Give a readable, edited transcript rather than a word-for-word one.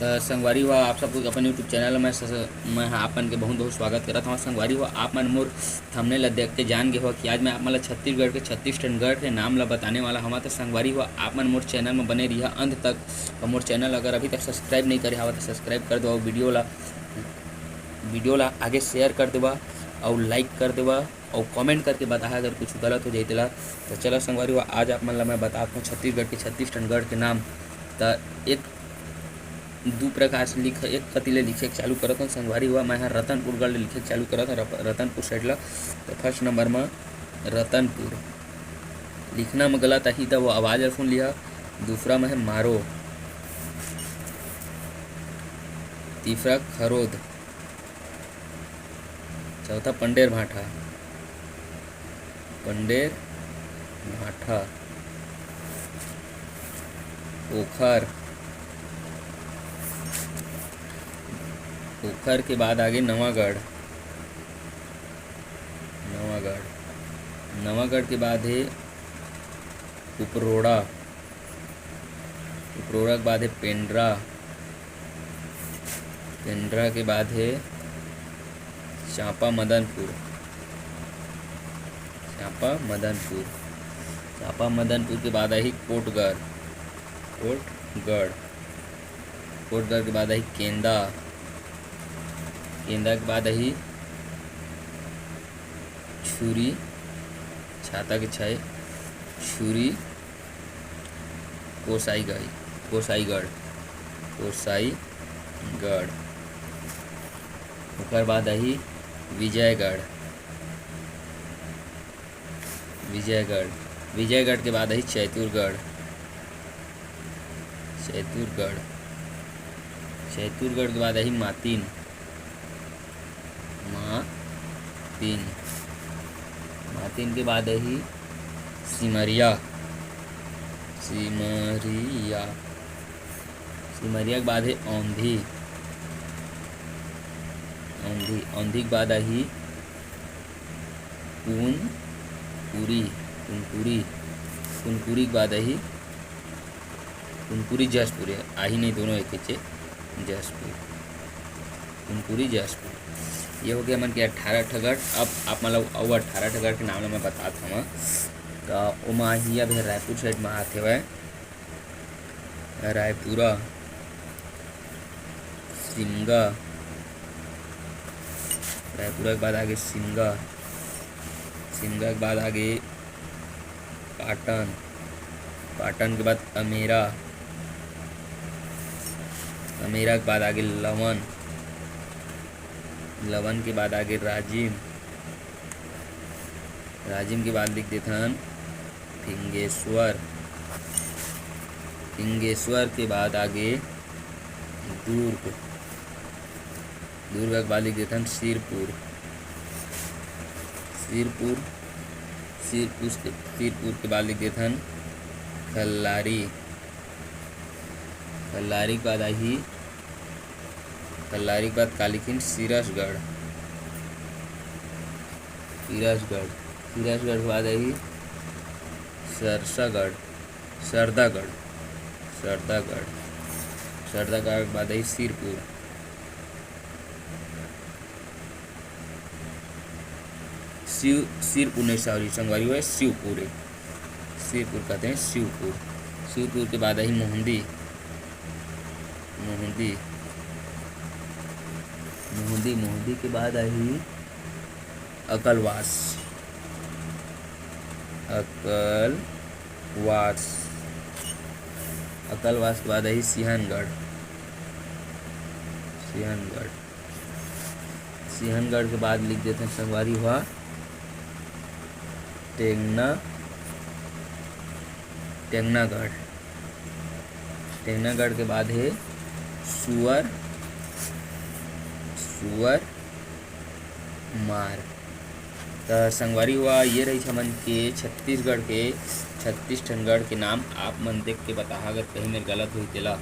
तो संगवारी हुआ आप सब अपन यूट्यूब चैनल में मैं आपन के बहुत बहुत स्वागत करत हूँ। संगवारी हुआ आप मन मोर थंबनेल ला देख के जान गए हो कि आज मैं आप मन ला छत्तीसगढ़ के 36 ठन गढ़ के नाम ला बताने वाला हूँ। तो संगवारी हुआ आप मन मोर चैनल में बने रहिए अंत तक। और मोर चैनल अगर अभी तक सब्सक्राइब नहीं करे हवा तो सब्सक्राइब कर दो। वीडियो ला आगे शेयर कर देवा और लाइक कर देवा और कमेंट करके बता अगर कुछ गलत हो जाते ला। तो चलो संगवारी हुआ आज आप मन ला मैं बताता हूँ छत्तीसगढ़ के 36 ठन गढ़ के नाम। तो एक दो प्रकार से एक कतिले लिखे चालू करत हूँ। संगवारी हुआ मैं रतनपुर गढ़ लिखे चालू करत हूँ, रतनपुर साइड ला। तो फर्स्ट नंबर में रतनपुर लिखना में गलत ही तो वो आवाज़ सुन लिया। दूसरा में है मारो, तीसरा खरोद, चौथा पंडेर भाठा, ओखर, ओखर के बाद आगे नवागढ़, नवागढ़ के बाद है उपरोड़ा, उपरोड़ा के बाद है पेंड्रा, पेंड्रा के बाद है चांपा मदनपुर, चांपा मदनपुर के बाद आई कोटगढ़, कोटगढ़ के बाद आई केंदा, केंदा के बाद आई छुरी, छाता के छाए छुरी, कोसाईगढ़, ओकर बाद आई विजयगढ़, विजयगढ़ के बाद आई चैतुरगढ़, चैतुरगढ़ के बाद आई मातीन, मातीन के बाद आई सिमरिया, सिमरिया के बाद है औंधी, औंधी के बाद आई कुनकुरी के बाद आई कुनकुरी जसपुर, आही नहीं दोनों एक जसपुर, कुनकुरी जसपुर। ये हो गया मन के 18 ठगड़। अब आप मतलब और 18 ठगड़ के नाम मैं बताता हूँ। तो ओमा ही अब रायपुर साइड में आते हुए रायपुरा, सिमगा, रायपुरा के बाद आगे सिमगा के बाद आगे पाटन के बाद अमेरा के बाद आगे लवन के बाद आगे राजिम के बाद लिख देते हैं फिंगेश्वर के बाद आगे दुर्ग के बाद लिख देते हैं सिरपुर के बाद लिख देते हैं खल्लारी के बाद आई के बाद कालीखिन सिरसगढ़ के बाद आई सरदागढ़ के बाद आई सिरपुर, सिरपुर नहीं सॉरी संगवारी हुआ शिवपुर कहते हैं शिवपुर के बाद आई मोहंदी के बाद आई अकलवास के बाद आई सिंहनगढ़ के बाद लिख देते हैं संगवारी हुआ टेंगनागढ़ के बाद है सुअर मार। तो संगवारी हुआ ये रही हमन के छत्तीसगढ़ के 36 ठन गढ़ के नाम। आप मन देख के बता अगर कहीं में गलत हुई तेला।